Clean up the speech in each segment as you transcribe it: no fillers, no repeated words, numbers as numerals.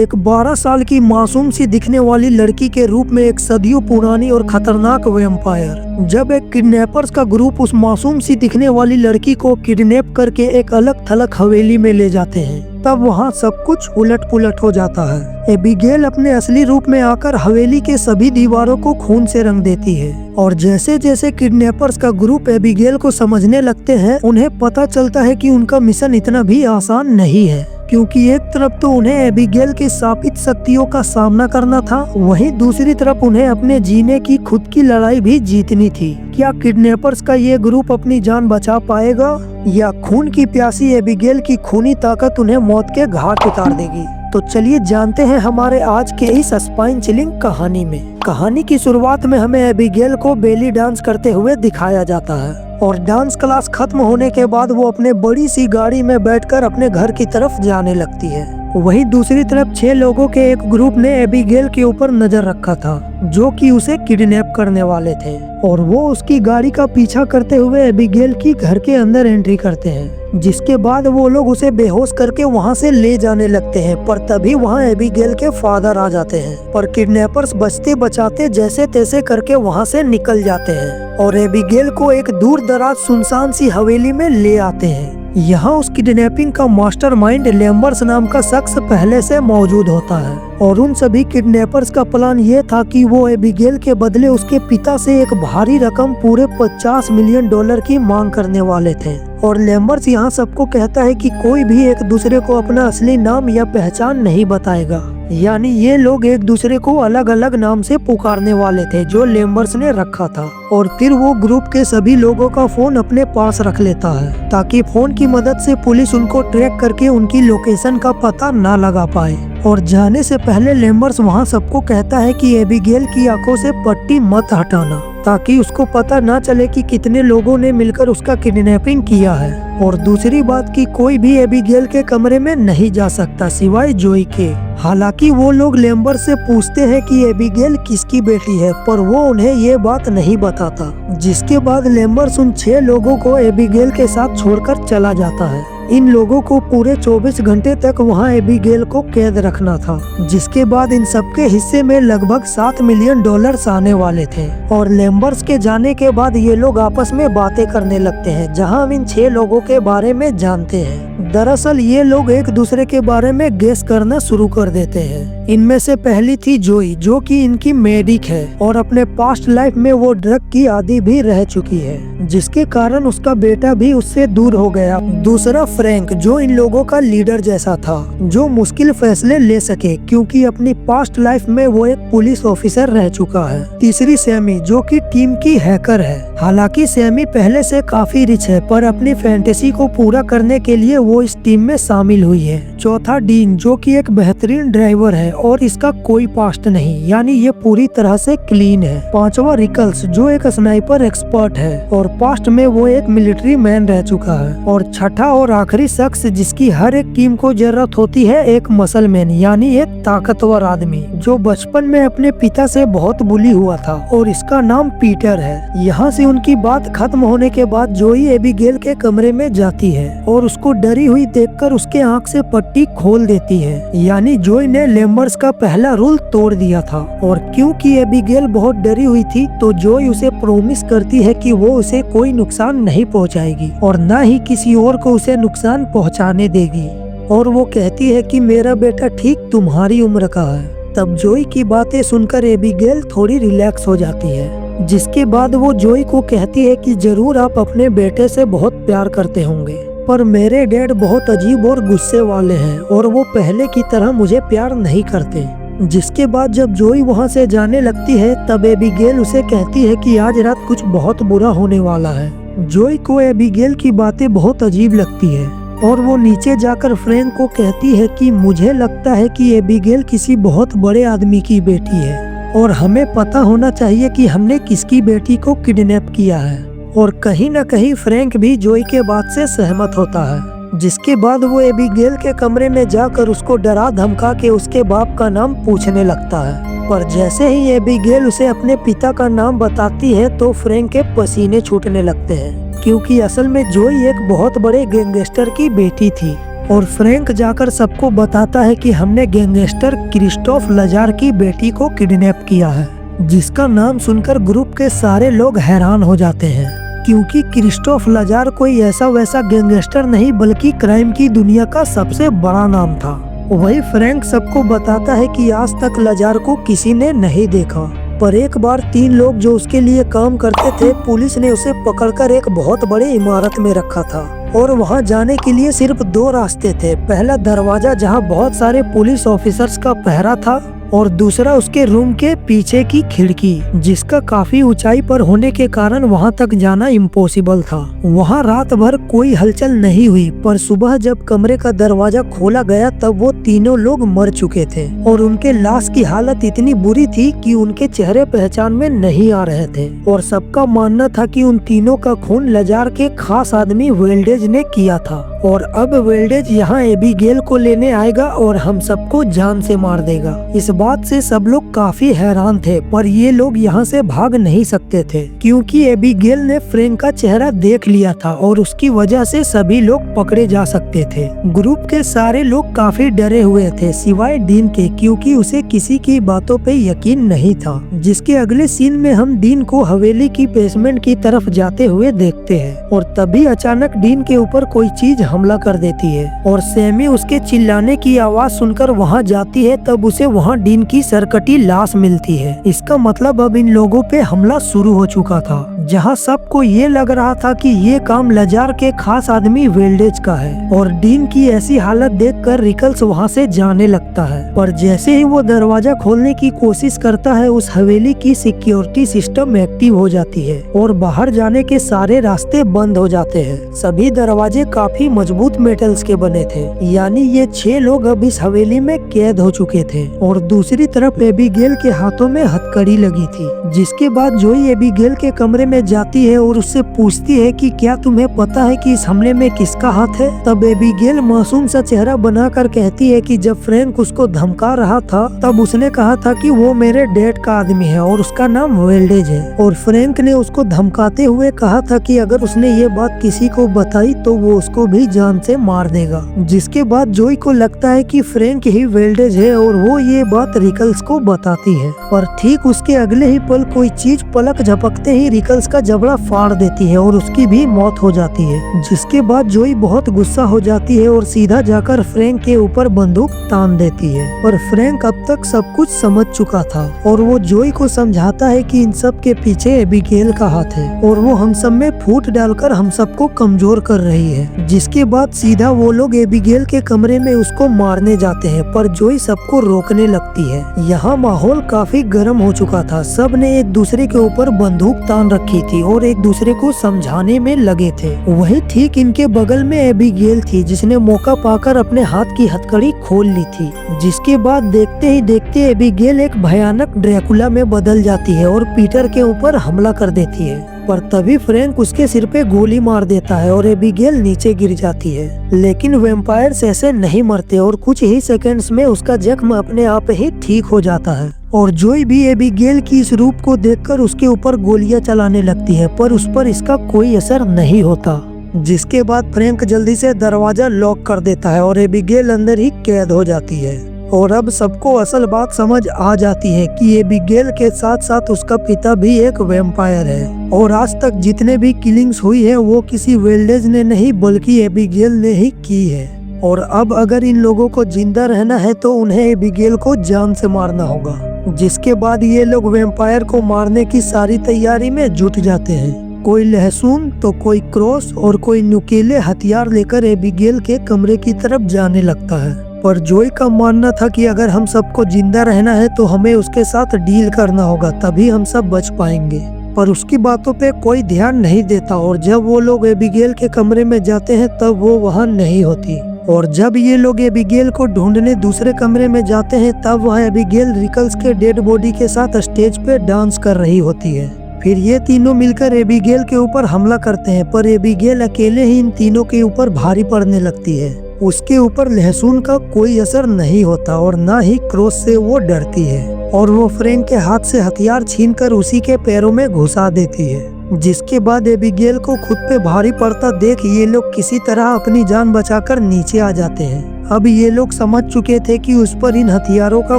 एक 12 साल की मासूम सी दिखने वाली लड़की के रूप में एक सदियों पुरानी और खतरनाक वैम्पायर। जब एक किडनैपर्स का ग्रुप उस मासूम सी दिखने वाली लड़की को किडनैप करके एक अलग थलग हवेली में ले जाते हैं, तब वहाँ सब कुछ उलट पुलट हो जाता है। एबिगेल अपने असली रूप में आकर हवेली के सभी दीवारों को खून से रंग देती है और जैसे जैसे किडनैपर्स का ग्रुप एबिगेल को समझने लगते हैं, उन्हें पता चलता है कि उनका मिशन इतना भी आसान नहीं है, क्योंकि एक तरफ तो उन्हें एबिगेल की शापित शक्तियों का सामना करना था, वहीं दूसरी तरफ उन्हें अपने जीने की खुद की लड़ाई भी जीतनी थी। क्या किडनैपर्स का ये ग्रुप अपनी जान बचा पाएगा या खून की प्यासी एबिगेल की खूनी ताकत उन्हें मौत के घाट उतार देगी? तो चलिए जानते हैं हमारे आज के इस स्पाइन चिलिंग कहानी में। कहानी की शुरुआत में हमें एबिगेल को बेली डांस करते हुए दिखाया जाता है और डांस क्लास खत्म होने के बाद वो अपने बड़ी सी गाड़ी में बैठकर अपने घर की तरफ जाने लगती है। वहीं दूसरी तरफ 6 लोगों के एक ग्रुप ने एबिगेल के ऊपर नजर रखा था, जो कि उसे किडनैप करने वाले थे, और वो उसकी गाड़ी का पीछा करते हुए एबिगेल की घर के अंदर एंट्री करते हैं, जिसके बाद वो लोग उसे बेहोश करके वहां से ले जाने लगते हैं। पर तभी वहां एबिगेल के फादर आ जाते हैं, पर किडनैपर्स बचते बचाते जैसे तैसे करके वहां से निकल जाते हैं और एबिगेल को एक दूर दराज सुनसान सी हवेली में ले आते हैं। यहाँ उस किडनैपिंग का मास्टरमाइंड लैम्बर्स नाम का शख्स पहले से मौजूद होता है और उन सभी किडनैपर्स का प्लान ये था कि वो एबिगेल के बदले उसके पिता से एक भारी रकम पूरे $50 मिलियन की मांग करने वाले थे। और लैम्बर्स यहाँ सबको कहता है कि कोई भी एक दूसरे को अपना असली नाम या पहचान नहीं बताएगा, यानी ये लोग एक दूसरे को अलग अलग नाम से पुकारने वाले थे जो लैम्बर्स ने रखा था। और फिर वो ग्रुप के सभी लोगों का फोन अपने पास रख लेता है ताकि फोन की मदद से पुलिस उनको ट्रैक करके उनकी लोकेशन का पता ना लगा पाए। और जाने से पहले लैम्बर्स वहाँ सबको कहता है कि एबिगेल की आंखों से पट्टी मत हटाना, ताकि उसको पता ना चले कि कितने लोगों ने मिलकर उसका किडनैपिंग किया है। और दूसरी बात कि कोई भी एबिगेल के कमरे में नहीं जा सकता सिवाय जोई के। हालांकि वो लोग लैम्बर्स से पूछते हैं कि एबिगेल किसकी बेटी है, पर वो उन्हें ये बात नहीं बताता, जिसके बाद लैम्बर्स उन 6 लोगों को एबिगेल के साथ छोड़कर चला जाता है। इन लोगों को पूरे 24 घंटे तक वहां एबिगेल को कैद रखना था, जिसके बाद इन सबके हिस्से में लगभग $7 मिलियन आने वाले थे। और लैम्बर्स के जाने के बाद ये लोग आपस में बातें करने लगते हैं, जहां हम इन 6 लोगों के बारे में जानते हैं। दरअसल ये लोग एक दूसरे के बारे में गेस करना शुरू कर देते हैं। इनमें से पहली थी जोई, जो कि इनकी मेडिक है और अपने पास्ट लाइफ में वो ड्रग की आदी भी रह चुकी है, जिसके कारण उसका बेटा भी उससे दूर हो गया। दूसरा फ्रैंक, जो इन लोगों का लीडर जैसा था, जो मुश्किल फैसले ले सके क्योंकि अपनी पास्ट लाइफ में वो एक पुलिस ऑफिसर रह चुका है। तीसरी सैमी, जो कि टीम की हैकर है। हालांकि सैमी पहले से काफी रिच है, पर अपनी फैंटेसी को पूरा करने के लिए वो इस टीम में शामिल हुई है। चौथा डीन, जो कि एक बेहतरीन ड्राइवर है और इसका कोई पास्ट नहीं, यानी ये पूरी तरह से क्लीन है। पांचवा रिकल्स, जो एक स्नाइपर एक्सपर्ट है और पास्ट में वो एक मिलिट्री मैन रह चुका है। और छठा और आखिरी शख्स जिसकी हर एक टीम को जरूरत होती है, एक मसल मैन, यानी एक ताकतवर आदमी, जो बचपन में अपने पिता से बहुत बुली हुआ था, और इसका नाम पीटर है। यहाँ से उनकी बात खत्म होने के बाद जोई एबिगेल के कमरे में जाती है और उसको डरी हुई देखकर उसके आंख से पट्टी खोल देती है, यानी जोई ने लैम्बर्स का पहला रूल तोड़ दिया था। और क्योंकि एबिगेल बहुत डरी हुई थी, तो जोई उसे प्रॉमिस करती है कि वो उसे कोई नुकसान नहीं पहुंचाएगी और न ही किसी और को उसे नुकसान पहुंचाने देगी। और वो कहती है कि मेरा बेटा ठीक तुम्हारी उम्र का है। तब जोई की बातें सुनकर एबिगेल थोड़ी रिलैक्स हो जाती है, जिसके बाद वो जोई को कहती है कि जरूर आप अपने बेटे से बहुत प्यार करते होंगे, पर मेरे डैड बहुत अजीब और गुस्से वाले हैं और वो पहले की तरह मुझे प्यार नहीं करते। जिसके बाद जब जोई वहां से जाने लगती है, तब एबिगेल उसे कहती है कि आज रात कुछ बहुत बुरा होने वाला है। जोई को एबिगेल की बातें बहुत अजीब लगती है और वो नीचे जाकर फ्रैंक को कहती है कि मुझे लगता है कि एबिगेल किसी बहुत बड़े आदमी की बेटी है और हमें पता होना चाहिए कि हमने किसकी बेटी को किडनैप किया है। और कहीं न कहीं फ्रैंक भी जोई के बात से सहमत होता है, जिसके बाद वो एबिगेल के कमरे में जाकर उसको डरा धमका के उसके बाप का नाम पूछने लगता है। पर जैसे ही एबिगेल उसे अपने पिता का नाम बताती है, तो फ्रैंक के पसीने छूटने लगते हैं, क्योंकि असल में जोई एक बहुत बड़े गैंगस्टर की बेटी थी। और फ्रैंक जाकर सबको बताता है कि हमने गैंगस्टर क्रिस्टोफ लजार की बेटी को किडनैप किया है, जिसका नाम सुनकर ग्रुप के सारे लोग हैरान हो जाते हैं, क्योंकि क्रिस्टोफ लजार कोई ऐसा वैसा गैंगस्टर नहीं बल्कि क्राइम की दुनिया का सबसे बड़ा नाम था। वही फ्रैंक सबको बताता है कि आज तक लजार को किसी ने नहीं देखा, पर एक बार 3 लोग जो उसके लिए काम करते थे, पुलिस ने उसे पकड़कर एक बहुत बड़ी इमारत में रखा था और वहां जाने के लिए सिर्फ 2 रास्ते थे। पहला दरवाजा जहां बहुत सारे पुलिस ऑफिसर्स का पहरा था और दूसरा उसके रूम के पीछे की खिड़की, जिसका काफी ऊंचाई पर होने के कारण वहां तक जाना इम्पॉसिबल था। वहां रात भर कोई हलचल नहीं हुई, पर सुबह जब कमरे का दरवाजा खोला गया तब वो तीनों लोग मर चुके थे और उनके लाश की हालत इतनी बुरी थी कि उनके चेहरे पहचान में नहीं आ रहे थे और सबका मानना था कि उन तीनों का खून लजार के खास आदमी वेल्डेज ने किया था और अब वेल्डेज यहाँ एबीगेल को लेने आएगा और हम सबको जान से मार देगा। इस बात से सब लोग काफी हैरान थे, पर ये लोग यहाँ से भाग नहीं सकते थे क्योंकि एबीगेल ने फ्रैंक का चेहरा देख लिया था और उसकी वजह से सभी लोग पकड़े जा सकते थे। ग्रुप के सारे लोग काफी डरे हुए थे सिवाय डीन के, क्योंकि उसे किसी की बातों पे यकीन नहीं था। जिसके अगले सीन में हम डीन को हवेली की बेसमेंट की तरफ जाते हुए देखते हैं और तभी अचानक डीन के ऊपर कोई चीज हमला कर देती है और सैमी उसके चिल्लाने की आवाज सुनकर वहां जाती है। तब उसे वहां डीन की सरकटी लाश मिलती है। इसका मतलब अब इन लोगों पे हमला शुरू हो चुका था, जहां सबको ये लग रहा था कि ये काम लजार के खास आदमी वेल्डेज का है और डीन की ऐसी हालत देखकर रिकल्स वहां से जाने लगता है। पर जैसे ही वो दरवाजा खोलने की कोशिश करता है, उस हवेली की सिक्योरिटी सिस्टम एक्टिव हो जाती है और बाहर जाने के सारे रास्ते बंद हो जाते हैं। सभी दरवाजे काफी मजबूत मेटल्स के बने थे, यानी ये 6 लोग अब इस हवेली में कैद हो चुके थे। और दूसरी तरफ एबीगेल के हाथों में हथकड़ी लगी थी, जिसके बाद जोई एबीगेल के कमरे में जाती है और उससे पूछती है कि क्या तुम्हें पता है कि इस हमले में किसका हाथ है। तब एबीगेल मासूम सा चेहरा बनाकर कहती है कि जब फ्रैंक उसको धमका रहा था तब उसने कहा था कि वो मेरे डैड का आदमी है और उसका नाम वेल्डेज है, और फ्रैंक ने उसको धमकाते हुए कहा था कि अगर उसने ये बात किसी को बताई तो वो उसको भी जान से मार देगा। जिसके बाद जोई को लगता है कि फ्रैंक ही वेल्डेज है और वो ये बात रिकल्स को बताती है, पर ठीक उसके अगले ही पल कोई चीज पलक झपकते ही रिकल्स का जबड़ा फाड़ देती है और उसकी भी मौत हो जाती है। जिसके बाद जोई बहुत गुस्सा हो जाती है और सीधा जाकर फ्रैंक के ऊपर बंदूक तान देती है, पर फ्रैंक अब तक सब कुछ समझ चुका था और वो जोई को समझाता है कि इन सब के पीछे एबीगेल का हाथ है और वो हम सब में फूट डालकर हम सबको कमजोर कर रही है। जिसके बाद सीधा वो लोग एबीगेल के कमरे में उसको मारने जाते हैं, पर जोई सबको रोकने लगती है। यहाँ माहौल काफी गर्म हो चुका था, सब ने एक दूसरे के ऊपर बंदूक तान रखी थी और एक दूसरे को समझाने में लगे थे। वही ठीक इनके बगल में एबीगेल थी, जिसने मौका पाकर अपने हाथ की हथकड़ी खोल ली थी। जिसके बाद देखते ही देखते एबीगेल एक भयानक ड्रैकुला में बदल जाती है और पीटर के ऊपर हमला कर देती है, पर तभी फ्रैंक उसके सिर पे गोली मार देता है और एबीगेल नीचे गिर जाती है। लेकिन वैम्पायर्स ऐसे नहीं मरते और कुछ ही सेकंड्स में उसका जख्म अपने आप ही ठीक हो जाता है और जोई भी एबीगेल की इस रूप को देखकर उसके ऊपर गोलियां चलाने लगती है, पर उस पर इसका कोई असर नहीं होता। जिसके बाद फ्रैंक जल्दी से दरवाजा लॉक कर देता है और एबीगेल अंदर ही कैद हो जाती है। और अब सबको असल बात समझ आ जाती है कि एबीगेल के साथ साथ उसका पिता भी एक वैम्पायर है और आज तक जितने भी किलिंग्स हुई है वो किसी वेल्डेज ने नहीं बल्कि एबीगेल ने ही की है। और अब अगर इन लोगों को जिंदा रहना है तो उन्हें एबीगेल को जान से मारना होगा। जिसके बाद ये लोग वैम्पायर को मारने की सारी तैयारी में जुट जाते हैं। कोई लहसुन तो कोई क्रॉस और कोई नुकीले हथियार लेकर एबीगेल के कमरे की तरफ जाने लगता है, पर जोई का मानना था कि अगर हम सबको जिंदा रहना है तो हमें उसके साथ डील करना होगा, तभी हम सब बच पाएंगे। पर उसकी बातों पे कोई ध्यान नहीं देता और जब वो लोग एबीगेल के कमरे में जाते हैं तब वो वहाँ नहीं होती। और जब ये लोग एबीगेल को ढूंढने दूसरे कमरे में जाते हैं तब वह एबीगेल रिकल्स के डेड बॉडी के साथ स्टेज पे डांस कर रही होती है। फिर ये तीनों मिलकर एबीगेल के ऊपर हमला करते हैं, पर एबीगेल अकेले ही इन तीनों के ऊपर भारी पड़ने लगती है। उसके ऊपर लहसुन का कोई असर नहीं होता और ना ही क्रॉस से वो डरती है और वो फ्रैंक के हाथ से हथियार छीनकर उसी के पैरों में घुसा देती है। जिसके बाद एबिगेल को खुद पे भारी पड़ता देख ये लोग किसी तरह अपनी जान बचाकर नीचे आ जाते हैं। अब ये लोग समझ चुके थे कि उस पर इन हथियारों का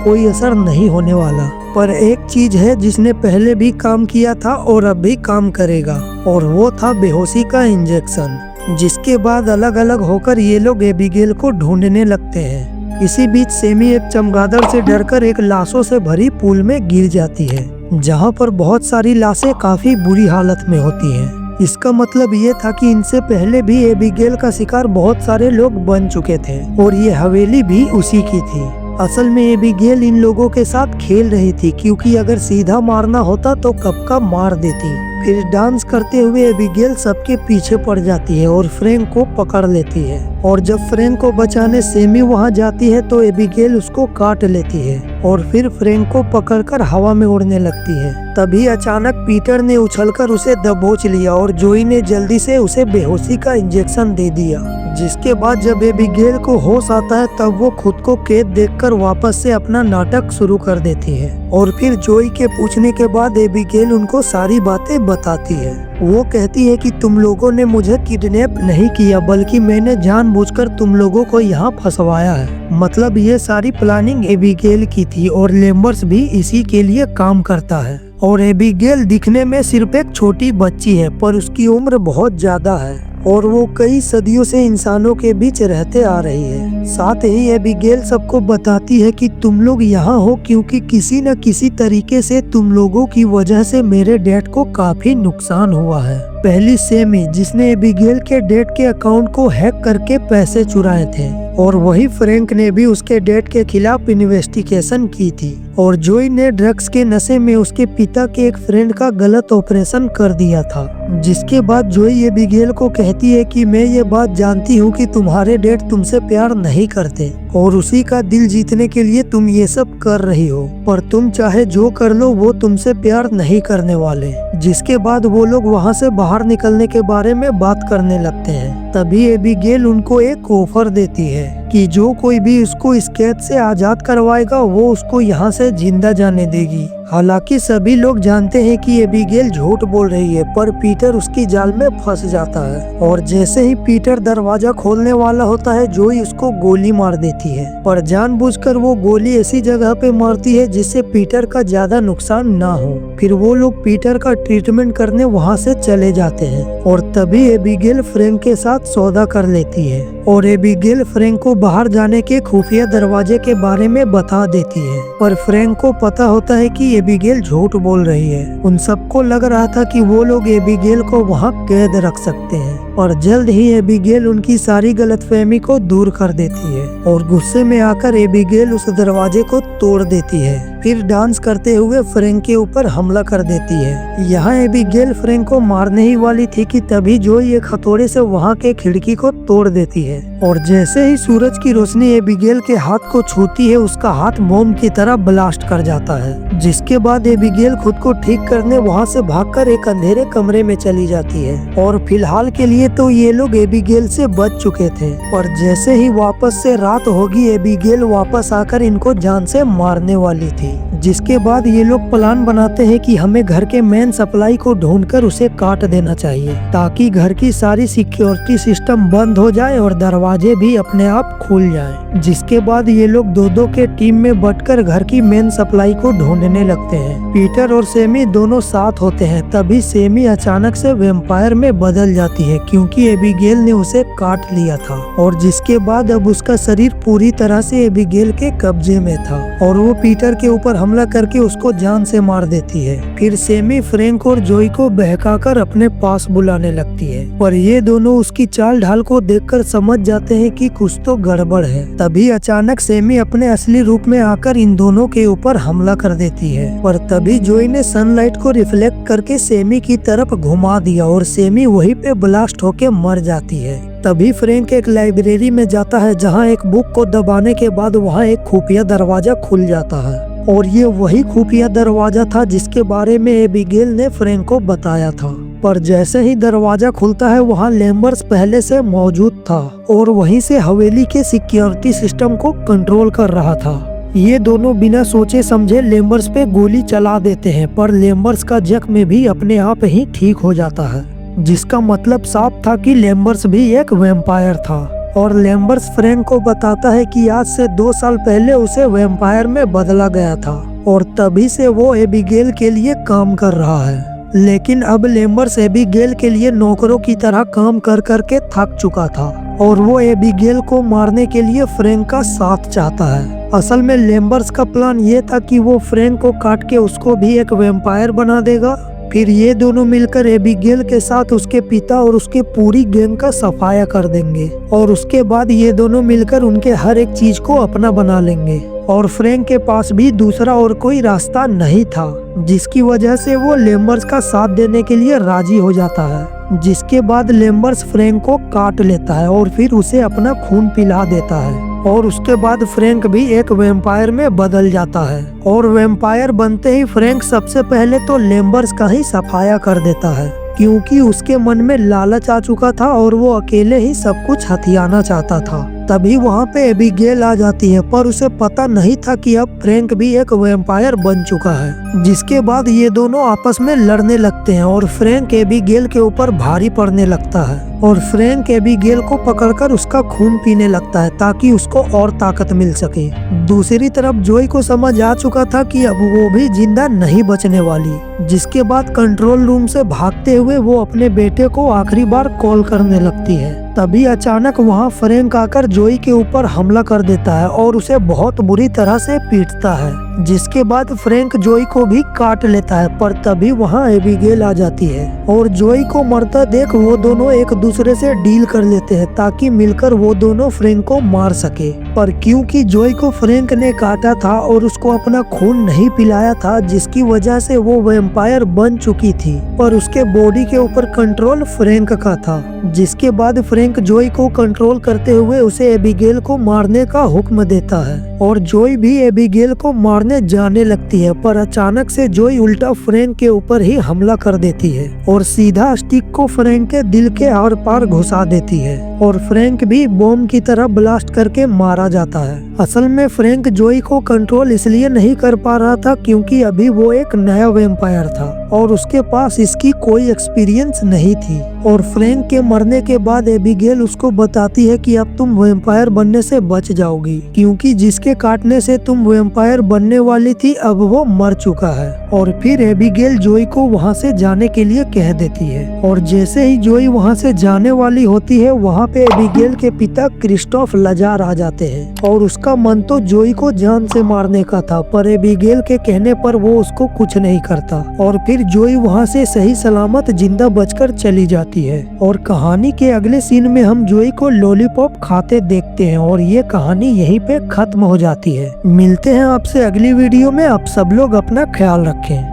कोई असर नहीं होने वाला, पर एक चीज है जिसने पहले भी काम किया था और अब भी काम करेगा, और वो था बेहोशी का इंजेक्शन। जिसके बाद अलग अलग होकर ये लोग एबिगेल को ढूंढने लगते हैं। इसी बीच सेमी एक चमगादड़ से डरकर एक लाशों से भरी पूल में गिर जाती है, जहां पर बहुत सारी लाशें काफी बुरी हालत में होती हैं। इसका मतलब ये था कि इनसे पहले भी एबिगेल का शिकार बहुत सारे लोग बन चुके थे और ये हवेली भी उसी की थी। असल में एबिगेल इन लोगों के साथ खेल रही थी, क्योंकि अगर सीधा मारना होता तो कब का मार देती। फिर डांस करते हुए एबिगेल सबके पीछे पड़ जाती है और फ्रैंक को पकड़ लेती है, और जब फ्रैंक को बचाने सेमी वहां जाती है तो एबिगेल उसको काट लेती है और फिर फ्रैंक को पकड़कर हवा में उड़ने लगती है। तभी अचानक पीटर ने उछलकर उसे दबोच लिया और जोई ने जल्दी से उसे बेहोशी का इंजेक्शन दे दिया। जिसके बाद जब एबिगेल को होश आता है तब वो खुद को कैद देखकर वापस से अपना नाटक शुरू कर देती है, और फिर जोई के पूछने के बाद एबिगेल उनको सारी बातें बताती है। वो कहती है कि तुम लोगों ने मुझे किडनैप नहीं किया, बल्कि मैंने जानबूझकर तुम लोगों को यहाँ फंसवाया है। मतलब ये सारी प्लानिंग एबिगेल की थी और लेम्बर्स भी इसी के लिए काम करता है। और एबिगेल दिखने में सिर्फ एक छोटी बच्ची है, पर उसकी उम्र बहुत ज्यादा है और वो कई सदियों से इंसानों के बीच रहते आ रही है। साथ ही एबिगेल सबको बताती है कि तुम लोग यहाँ हो क्योंकि किसी न किसी तरीके से तुम लोगों की वजह से मेरे डैड को काफी नुकसान हुआ है। पहली सेमी, जिसने एबिगेल के डैड के अकाउंट को हैक करके पैसे चुराए थे, और वही फ्रैंक ने भी उसके डैड के खिलाफ इन्वेस्टिगेशन की थी, और जोई ने ड्रग्स के नशे में उसके पिता के एक फ्रेंड का गलत ऑपरेशन कर दिया था। जिसके बाद जोई एबिगेल को कहती है कि मैं ये बात जानती हूँ कि तुम्हारे डैड तुमसे प्यार नहीं करते और उसी का दिल जीतने के लिए तुम ये सब कर रही हो, पर तुम चाहे जो कर लो वो तुमसे प्यार नहीं करने वाले। जिसके बाद वो लोग वहाँ से बाहर निकलने के बारे में बात करने लगते हैं। तभी एबिगेल उनको एक ऑफर देती है कि जो कोई भी उसको इस कैद से आजाद करवाएगा वो उसको यहाँ से जिंदा जाने देगी। हालांकि सभी लोग जानते हैं कि एबिगेल झूठ बोल रही है, पर पीटर उसकी जाल में फंस जाता है, और जैसे ही पीटर दरवाजा खोलने वाला होता है जोई उसको गोली मार देती है, पर जानबूझकर वो गोली ऐसी जगह पे मारती है जिससे पीटर का ज्यादा नुकसान ना हो। फिर वो लोग पीटर का ट्रीटमेंट करने वहाँ से चले जाते हैं, और तभी एबिगेल फ्रैंक के साथ सौदा कर लेती है, और एबिगेल फ्रैंक को बाहर जाने के खुफिया दरवाजे के बारे में बता देती है। पर फ्रैंक को पता होता है कि एबिगेल झूठ बोल रही है। उन सबको लग रहा था कि वो लोग एबिगेल को वहाँ कैद रख सकते हैं, और जल्द ही एबिगेल उनकी सारी गलतफहमी को दूर कर देती है, और गुस्से में आकर एबिगेल उस दरवाजे को तोड़ देती है। फिर डांस करते हुए फ्रैंक के ऊपर हमला कर देती है। यहाँ एबिगेल फ्रैंक को मारने ही वाली थी कि तभी जोई एक हथौड़े से वहाँ के खिड़की को तोड़ देती है, और जैसे ही सूरज की रोशनी एबिगेल के हाथ को छूती है उसका हाथ बम की तरह ब्लास्ट कर जाता है। जिसके बाद एबिगेल खुद को ठीक करने वहाँ से भागकर एक अंधेरे कमरे में चली जाती है, और फिलहाल के लिए तो ये लोग एबिगेल से बच चुके थे। पर जैसे ही वापस से रात होगी एबिगेल वापस आकर इनको जान से मारने वाली थी। जिसके बाद ये लोग प्लान बनाते हैं कि हमें घर के मेन सप्लाई को ढूंढकर उसे काट देना चाहिए, ताकि घर की सारी सिक्योरिटी सिस्टम बंद हो जाए और दरवाजे भी अपने आप खुल जाएं। जिसके बाद ये लोग दो के टीम में बंटकर घर की मेन सप्लाई को ढूंढने लगते हैं। पीटर और सेमी दोनों साथ होते हैं। तभी सेमी अचानक से वैम्पायर में बदल जाती है, क्योंकि एबिगेल ने उसे काट लिया था, और जिसके बाद अब उसका शरीर पूरी तरह से एबिगेल के कब्जे में था, और वो पीटर के ऊपर हमला करके उसको जान से मार देती है। फिर सेमी फ्रैंक और जोई को बहकाकर अपने पास बुलाने लगती है, पर ये दोनों उसकी चाल ढाल को देखकर समझ जाते हैं कि कुछ तो गड़बड़ है। तभी अचानक सेमी अपने असली रूप में आकर इन दोनों के ऊपर हमला कर देती है, पर तभी जोई ने सनलाइट को रिफ्लेक्ट करके सेमी की तरफ घुमा दिया और सेमी वहीं पे ब्लास्ट होके मर जाती है। तभी फ्रैंक एक लाइब्रेरी में जाता है, जहाँ एक बुक को दबाने के बाद वहाँ एक खुफिया दरवाजा खुल जाता है, और ये वही खुफिया दरवाजा था जिसके बारे में एबिगेल ने फ्रैंक को बताया था। पर जैसे ही दरवाजा खुलता है वहाँ लेम्बर्स पहले से मौजूद था, और वहीं से हवेली के सिक्योरिटी सिस्टम को कंट्रोल कर रहा था। ये दोनों बिना सोचे समझे लेम्बर्स पे गोली चला देते हैं, पर लेम्बर्स का जख्म भी अपने आप ही ठीक हो जाता है, जिसका मतलब साफ था कि लेम्बर्स भी एक वैम्पायर था। और लेम्बर्स फ्रैंक को बताता है कि आज से 2 साल पहले उसे वैम्पायर में बदला गया था और तभी से वो एबिगेल के लिए काम कर रहा है। लेकिन अब लेम्बर्स एबिगेल के लिए नौकरों की तरह काम कर करके थक चुका था और वो एबिगेल को मारने के लिए फ्रैंक का साथ चाहता है। असल में लेम्बर्स का प्लान ये था कि वो फ्रैंक को काट के उसको भी एक वैम्पायर बना देगा, फिर ये दोनों मिलकर एबिगेल के साथ उसके पिता और उसके पूरी गैंग का सफाया कर देंगे और उसके बाद ये दोनों मिलकर उनके हर एक चीज को अपना बना लेंगे। और फ्रैंक के पास भी दूसरा और कोई रास्ता नहीं था, जिसकी वजह से वो लेम्बर्स का साथ देने के लिए राजी हो जाता है। जिसके बाद लेम्बर्स फ्रैंक को काट लेता है और फिर उसे अपना खून पिला देता है और उसके बाद फ्रैंक भी एक वैम्पायर में बदल जाता है। और वैम्पायर बनते ही फ्रैंक सबसे पहले तो लेम्बर्स का ही सफाया कर देता है, क्योंकि उसके मन में लालच आ चुका था और वो अकेले ही सब कुछ हथियाना चाहता था। तभी वहाँ पे एबिगेल आ जाती है, पर उसे पता नहीं था कि अब फ्रैंक भी एक वैम्पायर बन चुका है। जिसके बाद ये दोनों आपस में लड़ने लगते हैं और फ्रैंक एबिगेल के ऊपर भारी पड़ने लगता है और फ्रैंक एबिगेल को पकड़कर उसका खून पीने लगता है ताकि उसको और ताकत मिल सके। दूसरी तरफ जोई को समझ आ चुका था कि अब वो भी जिंदा नहीं बचने वाली, जिसके बाद कंट्रोल रूम से भागते हुए वो अपने बेटे को आखिरी बार कॉल करने लगती है। तभी अचानक वहाँ फ्रैंक आकर जोई के ऊपर हमला कर देता है और उसे बहुत बुरी तरह से पीटता है, जिसके बाद फ्रैंक जोई को भी काट लेता है। पर तभी वहाँ एबिगेल आ जाती है और जोई को मरता देख वो दोनों एक दूसरे से डील कर लेते हैं ताकि मिलकर वो दोनों फ्रैंक को मार सके। पर क्योंकि जोई को फ्रैंक ने काटा था और उसको अपना खून नहीं पिलाया था, जिसकी वजह से वो वैम्पायर बन चुकी थी, पर उसके बॉडी के ऊपर कंट्रोल फ्रैंक का था। जिसके बाद फ्रैंक जोई को कंट्रोल करते हुए उसे एबिगेल को मारने का हुक्म देता है और जोई भी एबिगेल को मारने जाने लगती है। पर अचानक से जोई उल्टा फ्रैंक के ऊपर ही हमला कर देती है और सीधा स्टिक को फ्रैंक के दिल के आर पार घुसा देती है और फ्रैंक भी बॉम्ब की तरह ब्लास्ट करके मारा जाता है। असल में फ्रैंक जोई को कंट्रोल इसलिए नहीं कर पा रहा था क्योंकि अभी वो एक नया वैम्पायर था और उसके पास इसकी कोई एक्सपीरियंस नहीं थी। और फ्रैंक के मरने के बाद एबिगेल उसको बताती है कि अब तुम वैम्पायर बनने से बच जाओगी, क्योंकि जिसके काटने से तुम वैम्पायर बनने वाली थी अब वो मर चुका है। और फिर एबिगेल जोई को वहाँ से जाने के लिए कह देती है और जैसे ही जोई वहाँ से जाने वाली होती है, वहाँ पे एबिगेल के पिता क्रिस्टोफ लजार आ जाते हैं और उसका मन तो जोई को जान से मारने का था, पर एबिगेल के कहने पर वो उसको कुछ नहीं करता और फिर जोई वहाँ से सही सलामत जिंदा बचकर चली जाती है। और कहानी के अगले सीन में हम जोई को लॉलीपॉप खाते देखते हैं और ये कहानी यहीं पे खत्म हो जाती है। मिलते हैं आपसे अगली वीडियो में। आप सब लोग अपना ख्याल रखें।